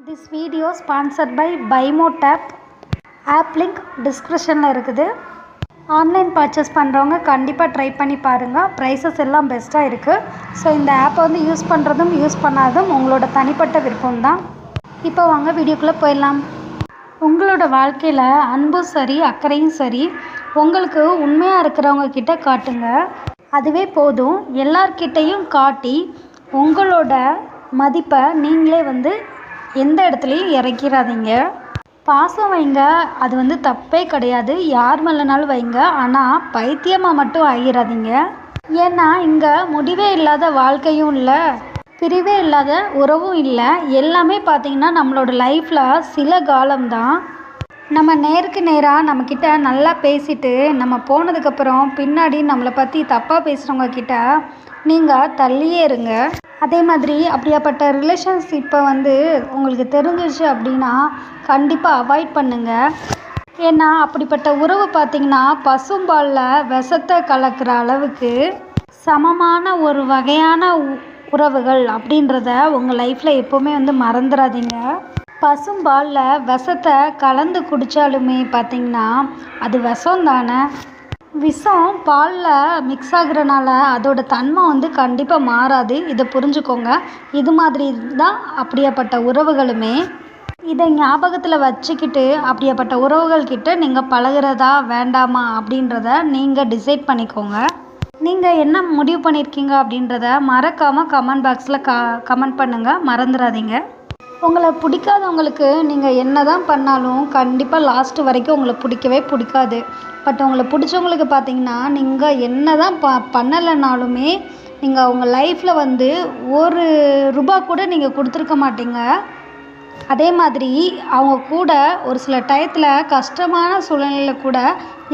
This video sponsored by BuyMoTap. App link description இருக்குது. Online purchase பண்ணுறவங்க கண்டிப்பாக try பண்ணி பாருங்கள். ப்ரைஸஸ் எல்லாம் பெஸ்ட்டாக இருக்குது. ஸோ இந்த ஆப்பை வந்து யூஸ் பண்ணுறதும் யூஸ் பண்ணாததும் உங்களோட தனிப்பட்ட விருப்பம் தான். இப்போ வாங்க வீடியோக்குள்ளே போயிடலாம். உங்களோட வாழ்க்கையில் அன்பும் சரி அக்கறையும் சரி உங்களுக்கு உண்மையாக இருக்கிறவங்க கிட்ட காட்டுங்க. அதுவே போதும். எல்லார்கிட்டையும் காட்டி உங்களோட மதிப்பை நீங்களே வந்து எந்த இடத்துலையும் இறக்கிடாதீங்க. பாசம் வைங்க, அது வந்து தப்பே கிடையாது. யார் மேலேனாலும் வைங்க, ஆனால் பைத்தியமாக மட்டும் ஆகிடாதீங்க. ஏன்னா இங்கே முடிவே இல்லாத வாழ்க்கையும் இல்லை, பிரிவே இல்லாத உறவும் இல்லை. எல்லாமே பார்த்திங்கன்னா நம்மளோட லைஃப்பில் சில காலம்தான். நம்ம நேருக்கு நேராக நம்மக்கிட்ட நல்லா பேசிட்டு நம்ம போனதுக்கப்புறம் பின்னாடி நம்மளை பற்றி தப்பாக பேசுகிறவங்க கிட்ட நீங்கள் தள்ளியே இருங்க. அதே மாதிரி அப்படியாப்பட்ட ரிலேஷன்ஷிப்பை வந்து உங்களுக்கு தெரிஞ்சிச்சு அப்படின்னா கண்டிப்பாக அவாய்ட் பண்ணுங்கள். ஏன்னா அப்படிப்பட்ட உறவு பார்த்திங்கன்னா பசும்பாலில் விஷத்தை கலக்கிற அளவுக்கு சமமான ஒரு வகையான உறவுகள் அப்படின்றத உங்கள் லைஃப்பில் எப்போவுமே வந்து மறந்துடாதீங்க. பசும்பாலில் விஷத்தை கலந்து குடித்தாலுமே பார்த்திங்கன்னா அது விஷம் தானே. விஷம் பாலில் மிக்ஸ் ஆகுறனால அதோட தன்மை வந்து கண்டிப்பாக மாறாது. இதை புரிஞ்சுக்கோங்க. இது மாதிரி தான் அப்படியாப்பட்ட உறவுகளுமே. இதை ஞாபகத்தில் வச்சுக்கிட்டு அப்படியாப்பட்ட உறவுகள்கிட்ட நீங்கள் பழகிறதா வேண்டாமா அப்படின்றத நீங்கள் டிசைட் பண்ணிக்கோங்க. நீங்கள் என்ன முடிவு பண்ணியிருக்கீங்க அப்படின்றத மறக்காமல் கமெண்ட் பாக்ஸில் கமெண்ட் பண்ணுங்கள். மறந்துடாதீங்க. உங்களை பிடிக்காதவங்களுக்கு நீங்கள் என்ன தான் பண்ணாலும் கண்டிப்பாக லாஸ்ட்டு வரைக்கும் உங்களை பிடிக்கவே பிடிக்காது. பட் உங்களை பிடிச்சவங்களுக்கு பார்த்தீங்கன்னா நீங்கள் என்ன தான் பண்ணலைனாலுமே நீங்கள் உங்கள் லைஃப்பில் வந்து ஒரு ரூபா கூட நீங்கள் கொடுத்துருக்க மாட்டீங்க. அதே மாதிரி அவங்க கூட ஒரு சில டயத்தில் கஷ்டமான சூழ்நிலையில் கூட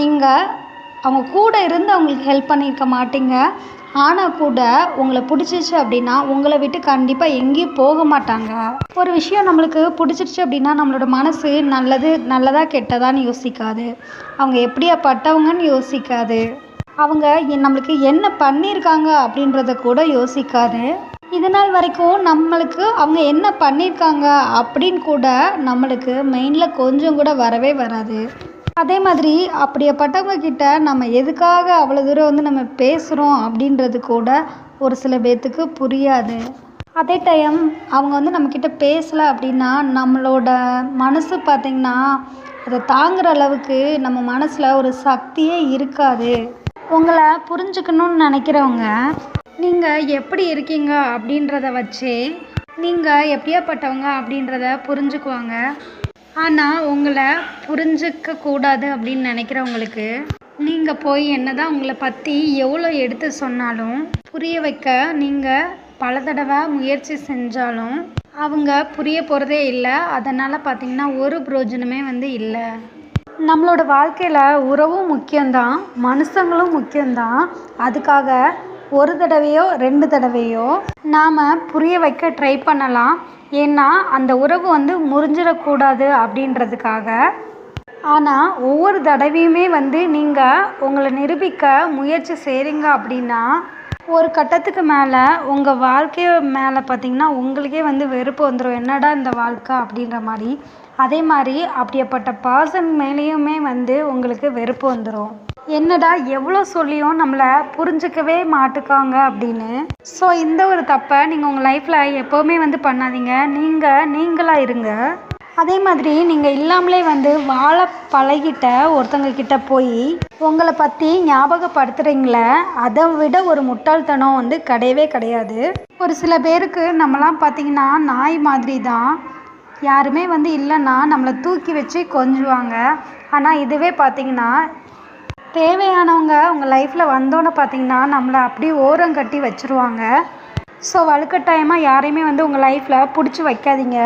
நீங்கள் அவங்க கூட இருந்து அவங்களுக்கு ஹெல்ப் பண்ணியிருக்க மாட்டீங்க. ஆனால் கூட உங்களை பிடிச்சிச்சு அப்படின்னா உங்களை விட்டு கண்டிப்பாக எங்கேயும் போக மாட்டாங்க. ஒரு விஷயம் நம்மளுக்கு பிடிச்சிருச்சு அப்படின்னா நம்மளோட மனசு நல்லதா கெட்டதான்னு யோசிக்காது. அவங்க எப்படியாப்பட்டவங்கன்னு யோசிக்காது. அவங்க நம்மளுக்கு என்ன பண்ணியிருக்காங்க அப்படின்றத கூட யோசிக்காது. இது நாள் வரைக்கும் நம்மளுக்கு அவங்க என்ன பண்ணியிருக்காங்க அப்படின்னு கூட நம்மளுக்கு மெயினில் கொஞ்சம் கூட வரவே வராது. அதே மாதிரி அப்படியாப்பட்டவங்க கிட்ட நம்ம எதுக்காக அவ்வளோ தூரம் வந்து நம்ம பேசுகிறோம் அப்படின்றது கூட ஒரு சில பேர்த்துக்கு புரியாது. அதே டைம் அவங்க வந்து நம்மக்கிட்ட பேசலை அப்படின்னா நம்மளோட மனசு பார்த்திங்கன்னா அதை தாங்குகிற அளவுக்கு நம்ம மனசில் ஒரு சக்தியே இருக்காது. உங்களை புரிஞ்சுக்கணுன்னு நினைக்கிறவங்க நீங்கள் எப்படி இருக்கீங்க அப்படின்றத வச்சே நீங்கள் எப்படியாப்பட்டவங்க அப்படின்றத புரிஞ்சுக்குவாங்க. ஆனால் உங்களை புரிஞ்சிக்க கூடாது அப்படின்னு நினைக்கிறவங்களுக்கு நீங்கள் போய் என்ன தான் உங்களை பற்றி எவ்வளோ எடுத்து சொன்னாலும் புரிய வைக்க நீங்கள் பல தடவை முயற்சி செஞ்சாலும் அவங்க புரிய போகிறதே இல்லை. அதனால் பார்த்திங்கன்னா ஒரு பிரயோஜனமே வந்து இல்லை. நம்மளோட வாழ்க்கையில் உறவும் முக்கியம்தான், மனுஷங்களும் முக்கியம்தான். அதுக்காக ஒரு தடவையோ 2 தடவையோ நாம் புரிய வைக்க ட்ரை பண்ணலாம். ஏன்னா அந்த உறவு வந்து முறிஞ்சிடக்கூடாது அப்படின்றதுக்காக. ஆனால் ஒவ்வொரு தடவையுமே வந்து நீங்கள் உங்களை நிரூபிக்க முயற்சி செய்கிறீங்க அப்படின்னா ஒரு கட்டத்துக்கு மேலே உங்கள் வாழ்க்கை மேலே பார்த்திங்கன்னா உங்களுக்கே வந்து வெறுப்பு வந்துடும். என்னடா இந்த வாழ்க்கை அப்படின்ற மாதிரி. அதே மாதிரி அப்படியாப்பட்ட பர்சன் மேலேயுமே வந்து உங்களுக்கு வெறுப்பு வந்துடும். என்னடா எவ்வளோ சொல்லியும் நம்மளை புரிஞ்சிக்கவே மாட்டுக்காங்க அப்படின்னு. ஸோ இந்த ஒரு தப்பை நீங்கள் உங்கள் லைஃப்பில் எப்போவுமே வந்து பண்ணாதீங்க. நீங்களாக இருங்க. அதே மாதிரி நீங்கள் இல்லாமலே வந்து வாழ பழகிட்ட ஒருத்தங்க கிட்ட போய் உங்களை பற்றி ஞாபகப்படுத்துகிறீங்களே, அதை விட ஒரு முட்டாள்தனம் வந்து கிடையவே கிடையாது. ஒரு சில பேருக்கு நம்மலாம் பார்த்திங்கன்னா நாய் மாதிரி தான். யாருமே வந்து இல்லைன்னா நம்மளை தூக்கி வச்சு கொஞ்சுவாங்க. ஆனால் இதுவே பார்த்திங்கன்னா தேவையானவங்க உங்கள் லைஃப்பில் வந்தோன்னு பார்த்திங்கன்னா நம்மளை அப்படியே ஓரம் கட்டி வச்சுருவாங்க. ஸோ வலுக்கட்டாயமாக யாரையுமே வந்து உங்கள் லைஃப்பில் பிடிச்சி வைக்காதீங்க.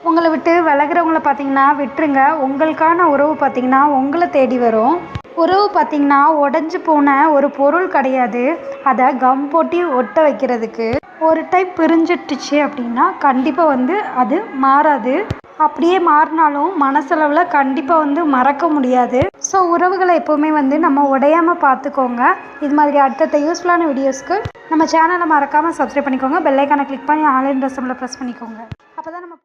உங்களை விட்டு விலகிறவங்கள பார்த்திங்கன்னா விட்டுருங்க. உங்களுக்கான உறவு பார்த்திங்கன்னா உங்களை தேடி வரும். உறவு பார்த்திங்கன்னா உடஞ்சி போன ஒரு பொருள் கிடையாது. அதை கம் போட்டி ஒட்ட வைக்கிறதுக்கு. ஒரு டைம் பிரிஞ்சிட்டுச்சு அப்படின்னா கண்டிப்பாக வந்து அது மாறாது. அப்படியே மாறினாலும் மனசளவில் கண்டிப்பாக வந்து மறக்க முடியாது. ஸோ உறவுகளை எப்போவுமே வந்து நம்ம உடையாமல் பார்த்துக்கோங்க. இது மாதிரி அடுத்தடுத்த யூஸ்ஃபுல்லான வீடியோஸ்க்கு நம்ம சேனலை மறக்காமல் சப்ஸ்கிரைப் பண்ணிக்கோங்க. பெல் ஐக்கானை கிளிக் பண்ணி ஆன்லைன் ரெசிபியில் ப்ரெஸ் பண்ணிக்கோங்க. அப்போ தான் நம்ம